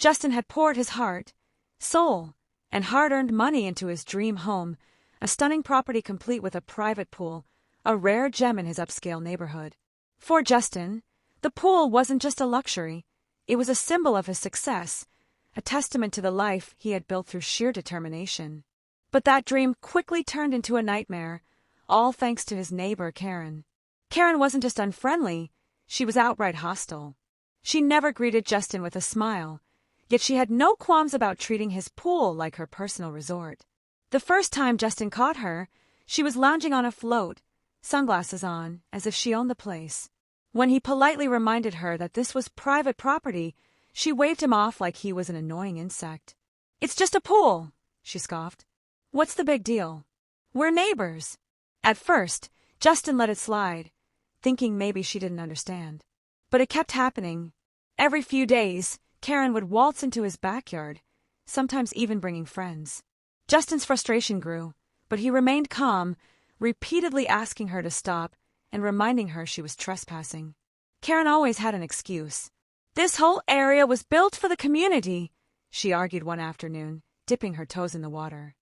Justin had poured his heart, soul, and hard-earned money into his dream home, a stunning property complete with a private pool, a rare gem in his upscale neighborhood. For Justin, the pool wasn't just a luxury, it was a symbol of his success, a testament to the life he had built through sheer determination. But that dream quickly turned into a nightmare, all thanks to his neighbor Karen. Karen wasn't just unfriendly, she was outright hostile. She never greeted Justin with a smile, yet she had no qualms about treating his pool like her personal resort. The first time Justin caught her, she was lounging on a float, sunglasses on, as if she owned the place. When he politely reminded her that this was private property, she waved him off like he was an annoying insect. "It's just a pool," she scoffed. "What's the big deal? We're neighbors." At first, Justin let it slide, thinking maybe she didn't understand. But it kept happening. Every few days, Karen would waltz into his backyard, sometimes even bringing friends. Justin's frustration grew, but he remained calm, repeatedly asking her to stop and reminding her she was trespassing. Karen always had an excuse. "This whole area was built for the community," she argued one afternoon, dipping her toes in the water.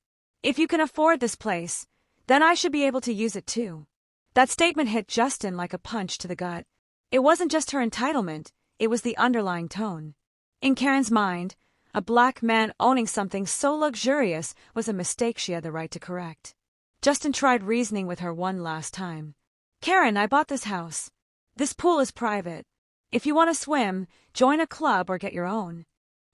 "If you can afford this place, then I should be able to use it too." That statement hit Justin like a punch to the gut. It wasn't just her entitlement, it was the underlying tone. In Karen's mind, a black man owning something so luxurious was a mistake she had the right to correct. Justin tried reasoning with her one last time. "Karen, I bought this house. This pool is private. If you want to swim, join a club or get your own."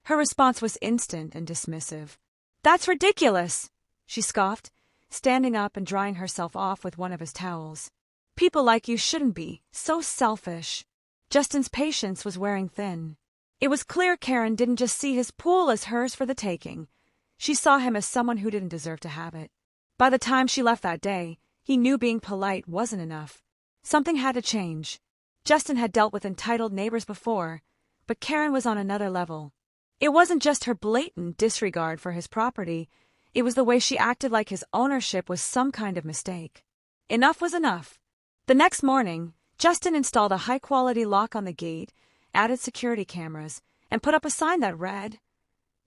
Her response was instant and dismissive. "That's ridiculous," she scoffed, standing up and drying herself off with one of his towels. "People like you shouldn't be so selfish." Justin's patience was wearing thin. It was clear Karen didn't just see his pool as hers for the taking. She saw him as someone who didn't deserve to have it. By the time she left that day, he knew being polite wasn't enough. Something had to change. Justin had dealt with entitled neighbors before, but Karen was on another level. It wasn't just her blatant disregard for his property, it was the way she acted like his ownership was some kind of mistake. Enough was enough. The next morning, Justin installed a high-quality lock on the gate, added security cameras, and put up a sign that read,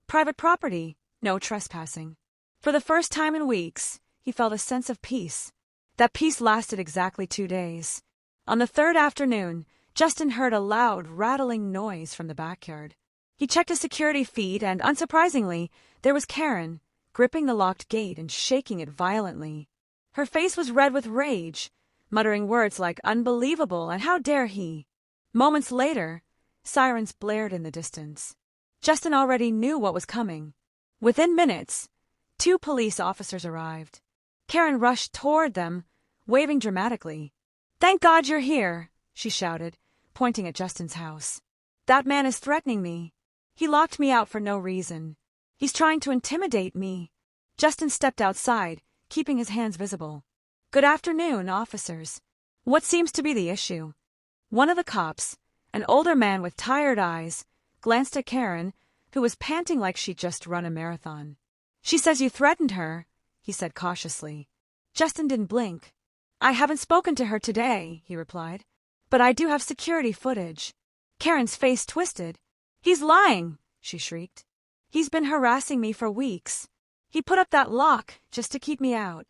"Private property, no trespassing." For the first time in weeks, he felt a sense of peace. That peace lasted exactly 2 days. On the third afternoon, Justin heard a loud, rattling noise from the backyard. He checked his security feed and, unsurprisingly, there was Karen, gripping the locked gate and shaking it violently. Her face was red with rage, muttering words like "unbelievable" and "how dare he." Moments later, sirens blared in the distance. Justin already knew what was coming. Within minutes, 2 police officers arrived. Karen rushed toward them, waving dramatically. "Thank God you're here," she shouted, pointing at Justin's house. "That man is threatening me. He locked me out for no reason. He's trying to intimidate me." Justin stepped outside, keeping his hands visible. "Good afternoon, officers. What seems to be the issue?" One of the cops, an older man with tired eyes, glanced at Karen, who was panting like she'd just run a marathon. "She says you threatened her," he said cautiously. Justin didn't blink. "I haven't spoken to her today," he replied, "but I do have security footage." Karen's face twisted. "He's lying," she shrieked. "He's been harassing me for weeks. He put up that lock just to keep me out."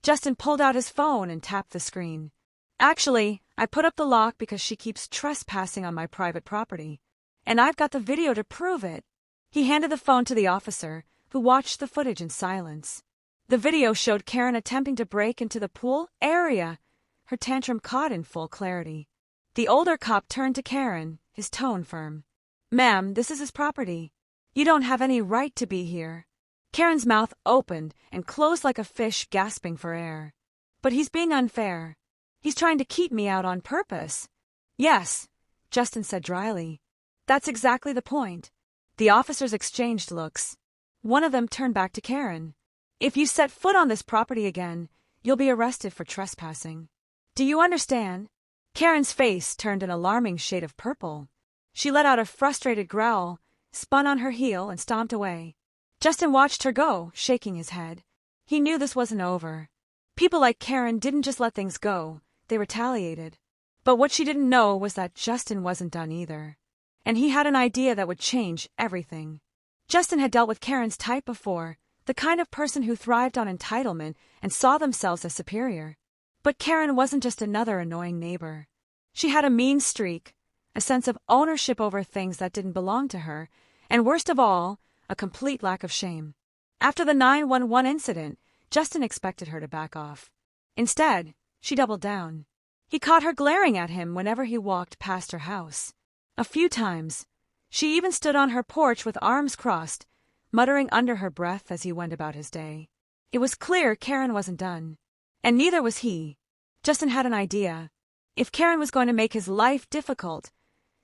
Justin pulled out his phone and tapped the screen. "Actually, I put up the lock because she keeps trespassing on my private property. And I've got the video to prove it." He handed the phone to the officer, who watched the footage in silence. The video showed Karen attempting to break into the pool area, her tantrum caught in full clarity. The older cop turned to Karen, his tone firm. "Ma'am, this is his property. You don't have any right to be here." Karen's mouth opened and closed like a fish gasping for air. "But he's being unfair. He's trying to keep me out on purpose." "Yes," Justin said dryly. "That's exactly the point." The officers exchanged looks. One of them turned back to Karen. "If you set foot on this property again, you'll be arrested for trespassing. Do you understand?" Karen's face turned an alarming shade of purple. She let out a frustrated growl, spun on her heel, and stomped away. Justin watched her go, shaking his head. He knew this wasn't over. People like Karen didn't just let things go, they retaliated. But what she didn't know was that Justin wasn't done either. and he had an idea that would change everything. Justin had dealt with Karen's type before, the kind of person who thrived on entitlement and saw themselves as superior. But Karen wasn't just another annoying neighbor. She had a mean streak, a sense of ownership over things that didn't belong to her, and worst of all, a complete lack of shame. After the 911 incident, Justin expected her to back off. Instead, she doubled down. He caught her glaring at him whenever he walked past her house. A few times, she even stood on her porch with arms crossed, muttering under her breath as he went about his day. It was clear Karen wasn't done. And neither was he. Justin had an idea. If Karen was going to make his life difficult,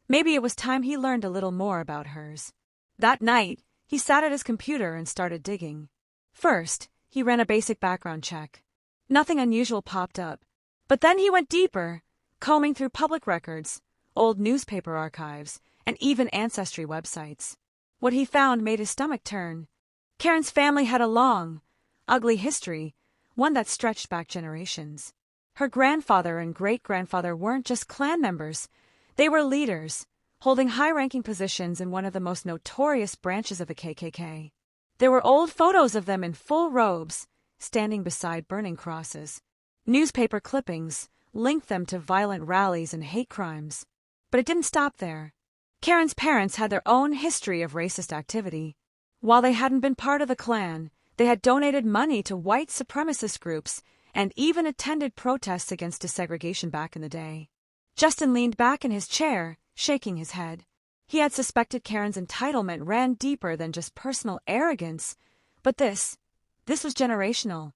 maybe it was time he learned a little more about hers. That night, he sat at his computer and started digging. First, he ran a basic background check. Nothing unusual popped up. But then he went deeper, combing through public records, old newspaper archives, and even ancestry websites. What he found made his stomach turn. Karen's family had a long, ugly history, one that stretched back generations. Her grandfather and great-grandfather weren't just clan members. They were leaders, holding high-ranking positions in one of the most notorious branches of the KKK. There were old photos of them in full robes, standing beside burning crosses. Newspaper clippings linked them to violent rallies and hate crimes. But it didn't stop there. Karen's parents had their own history of racist activity. While they hadn't been part of the Klan, they had donated money to white supremacist groups and even attended protests against desegregation back in the day. Justin leaned back in his chair, shaking his head. He had suspected Karen's entitlement ran deeper than just personal arrogance, but this was generational.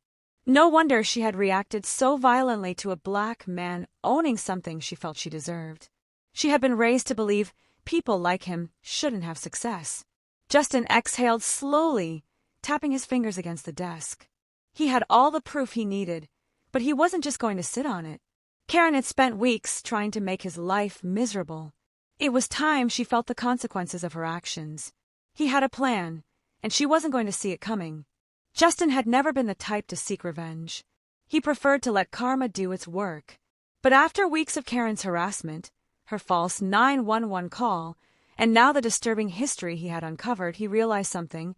No wonder she had reacted so violently to a black man owning something she felt she deserved. She had been raised to believe people like him shouldn't have success. Justin exhaled slowly, tapping his fingers against the desk. He had all the proof he needed, but he wasn't just going to sit on it. Karen had spent weeks trying to make his life miserable. It was time she felt the consequences of her actions. He had a plan, and she wasn't going to see it coming. Justin had never been the type to seek revenge. He preferred to let karma do its work. But after weeks of Karen's harassment, her false 911 call, and now the disturbing history he had uncovered, he realized something.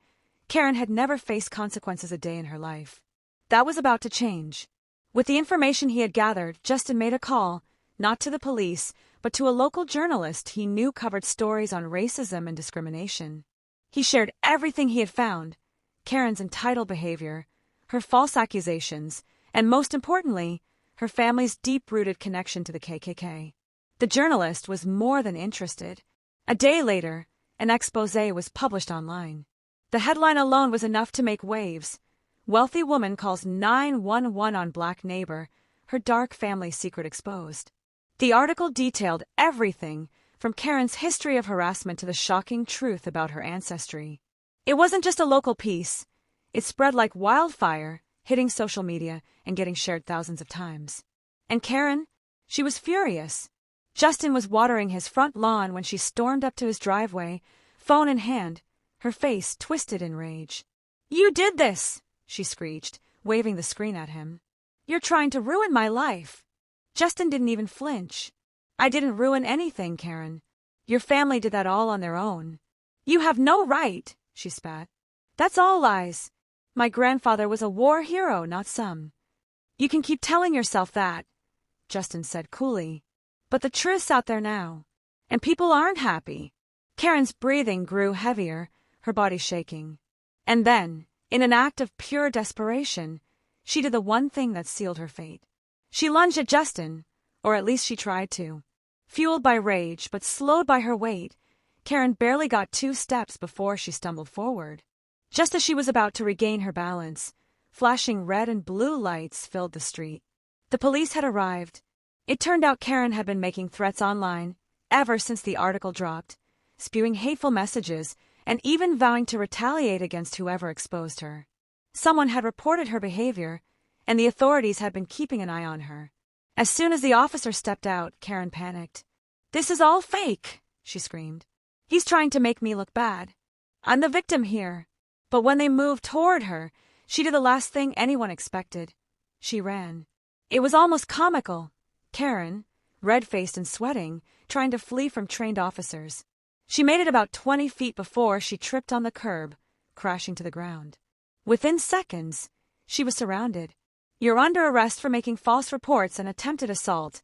Karen had never faced consequences a day in her life. That was about to change. With the information he had gathered, Justin made a call, not to the police, but to a local journalist he knew covered stories on racism and discrimination. He shared everything he had found: Karen's entitled behavior, her false accusations, and most importantly, her family's deep-rooted connection to the KKK. The journalist was more than interested. A day later, an exposé was published online. The headline alone was enough to make waves. Wealthy woman calls 911 on black neighbor, her dark family secret exposed. The article detailed everything, from Karen's history of harassment to the shocking truth about her ancestry. It wasn't just a local piece. It spread like wildfire, hitting social media and getting shared thousands of times. And Karen? She was furious. Justin was watering his front lawn when she stormed up to his driveway, phone in hand, her face twisted in rage. "You did this!" she screeched, waving the screen at him. "You're trying to ruin my life." Justin didn't even flinch. "I didn't ruin anything, Karen. Your family did that all on their own." "You have no right," she spat. "That's all lies. My grandfather was a war hero, not some." "You can keep telling yourself that," Justin said coolly. "But the truth's out there now, and people aren't happy." Karen's breathing grew heavier, her body shaking. And then, in an act of pure desperation, she did the one thing that sealed her fate. She lunged at Justin, or at least she tried to. Fueled by rage, but slowed by her weight, Karen barely got 2 steps before she stumbled forward. Just as she was about to regain her balance, flashing red and blue lights filled the street. The police had arrived. It turned out Karen had been making threats online ever since the article dropped, spewing hateful messages and even vowing to retaliate against whoever exposed her. Someone had reported her behavior, and the authorities had been keeping an eye on her. As soon as the officer stepped out, Karen panicked. "This is all fake," she screamed. "He's trying to make me look bad. I'm the victim here." But when they moved toward her, she did the last thing anyone expected. She ran. It was almost comical. Karen, red-faced and sweating, trying to flee from trained officers. She made it about 20 feet before she tripped on the curb, crashing to the ground. Within seconds, she was surrounded. "You're under arrest for making false reports and attempted assault,"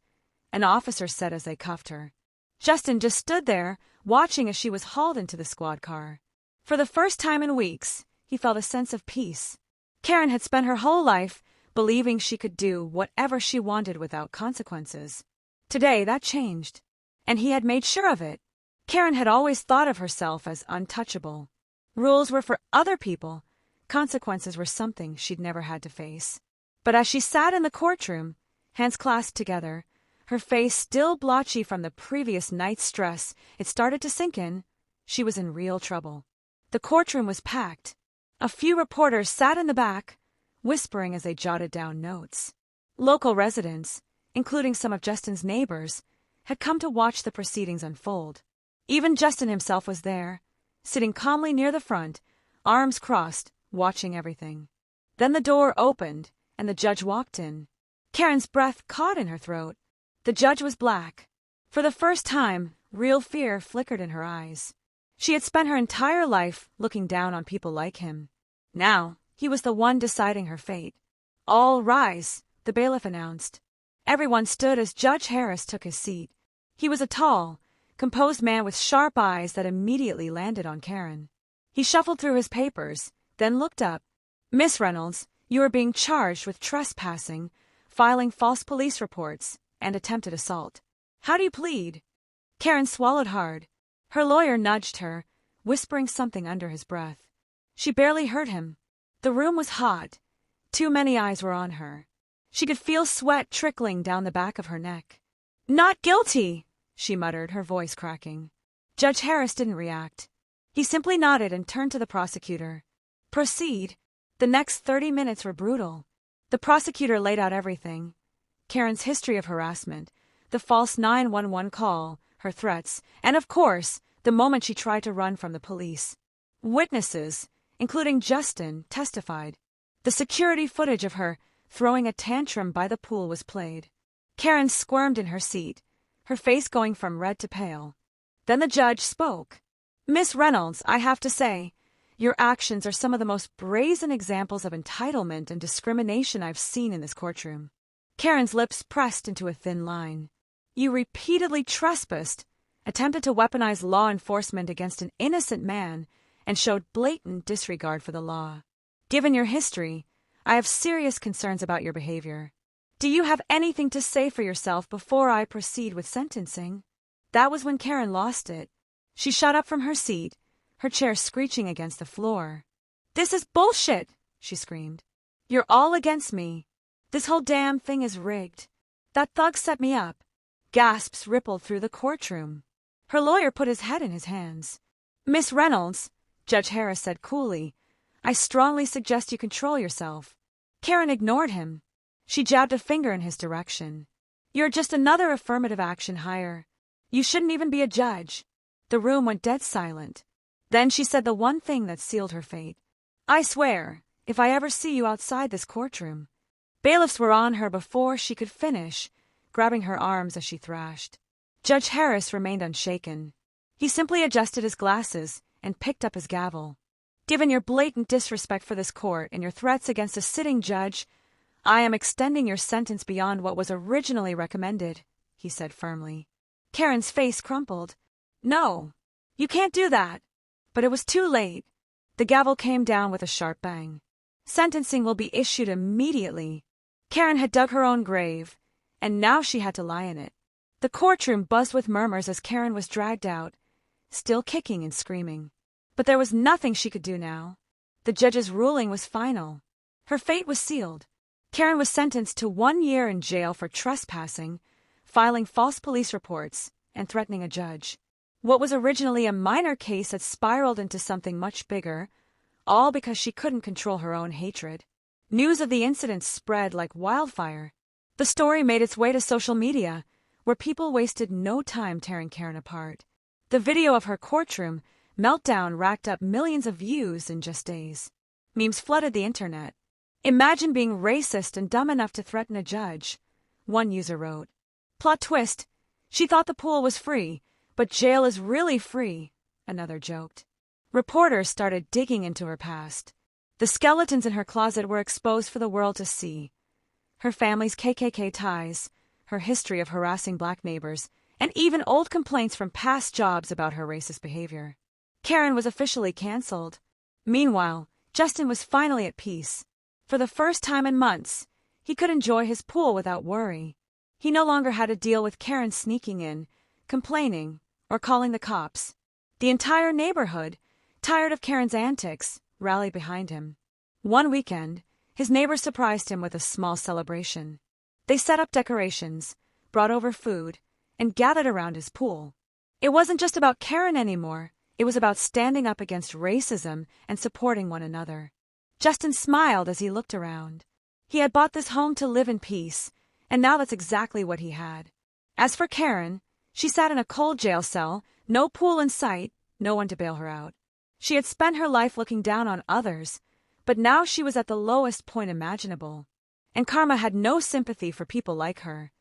an officer said as they cuffed her. Justin just stood there, watching as she was hauled into the squad car. For the first time in weeks, he felt a sense of peace. Karen had spent her whole life believing she could do whatever she wanted without consequences. Today, that changed, and he had made sure of it. Karen had always thought of herself as untouchable. Rules were for other people. Consequences were something she'd never had to face. But as she sat in the courtroom, hands clasped together, her face still blotchy from the previous night's stress, it started to sink in. She was in real trouble. The courtroom was packed. A few reporters sat in the back, whispering as they jotted down notes. Local residents, including some of Justin's neighbors, had come to watch the proceedings unfold. Even Justin himself was there, sitting calmly near the front, arms crossed, watching everything. Then the door opened, and the judge walked in. Karen's breath caught in her throat. The judge was black. For the first time, real fear flickered in her eyes. She had spent her entire life looking down on people like him. Now, he was the one deciding her fate. "All rise," the bailiff announced. Everyone stood as Judge Harris took his seat. He was a tall, composed man with sharp eyes that immediately landed on Karen. He shuffled through his papers, then looked up. "Miss Reynolds, you are being charged with trespassing, filing false police reports, and attempted assault. How do you plead?" Karen swallowed hard. Her lawyer nudged her, whispering something under his breath. She barely heard him. The room was hot. Too many eyes were on her. She could feel sweat trickling down the back of her neck. "Not guilty," she muttered, her voice cracking. Judge Harris didn't react. He simply nodded and turned to the prosecutor. "Proceed." The next 30 minutes were brutal. The prosecutor laid out everything. Karen's history of harassment, the false 911 call, her threats, and of course, the moment she tried to run from the police. Witnesses, including Justin, testified. The security footage of her throwing a tantrum by the pool was played. Karen squirmed in her seat, her face going from red to pale. Then the judge spoke. "Miss Reynolds, I have to say, your actions are some of the most brazen examples of entitlement and discrimination I've seen in this courtroom." Karen's lips pressed into a thin line. "You repeatedly trespassed, attempted to weaponize law enforcement against an innocent man, and showed blatant disregard for the law. Given your history, I have serious concerns about your behavior. Do you have anything to say for yourself before I proceed with sentencing?" That was when Karen lost it. She shot up from her seat, her chair screeching against the floor. "This is bullshit!" she screamed. "You're all against me. This whole damn thing is rigged. That thug set me up." Gasps rippled through the courtroom. Her lawyer put his head in his hands. "Miss Reynolds," Judge Harris said coolly, "I strongly suggest you control yourself." Karen ignored him. She jabbed a finger in his direction. "You're just another affirmative action hire. You shouldn't even be a judge." The room went dead silent. Then she said the one thing that sealed her fate. "I swear, if I ever see you outside this courtroom." Bailiffs were on her before she could finish, grabbing her arms as she thrashed. Judge Harris remained unshaken. He simply adjusted his glasses and picked up his gavel. "Given your blatant disrespect for this court and your threats against a sitting judge, I am extending your sentence beyond what was originally recommended," he said firmly. Karen's face crumpled. "No, you can't do that." But it was too late. The gavel came down with a sharp bang. "Sentencing will be issued immediately." Karen had dug her own grave, and now she had to lie in it. The courtroom buzzed with murmurs as Karen was dragged out, still kicking and screaming. But there was nothing she could do now. The judge's ruling was final. Her fate was sealed. Karen was sentenced to 1 year in jail for trespassing, filing false police reports, and threatening a judge. What was originally a minor case had spiraled into something much bigger, all because she couldn't control her own hatred. News of the incident spread like wildfire. The story made its way to social media, where people wasted no time tearing Karen apart. The video of her courtroom meltdown racked up millions of views in just days. Memes flooded the internet. "Imagine being racist and dumb enough to threaten a judge," one user wrote. Plot twist, she thought the pool was free, but jail is really free another joked. Reporters started digging into her past. The skeletons in her closet were exposed for the world to see. Her family's KKK ties, her history of harassing black neighbors, and even old complaints from past jobs about her racist behavior. Karen was officially canceled. Meanwhile, Justin was finally at peace. For the first time in months, he could enjoy his pool without worry. He no longer had to deal with Karen sneaking in, complaining, or calling the cops. The entire neighborhood, tired of Karen's antics, rallied behind him. One weekend, his neighbors surprised him with a small celebration. They set up decorations, brought over food, and gathered around his pool. It wasn't just about Karen anymore. It was about standing up against racism and supporting one another. Justin smiled as he looked around. He had bought this home to live in peace, and now that's exactly what he had. As for Karen, she sat in a cold jail cell, no pool in sight, no one to bail her out. She had spent her life looking down on others, but now she was at the lowest point imaginable. And karma had no sympathy for people like her.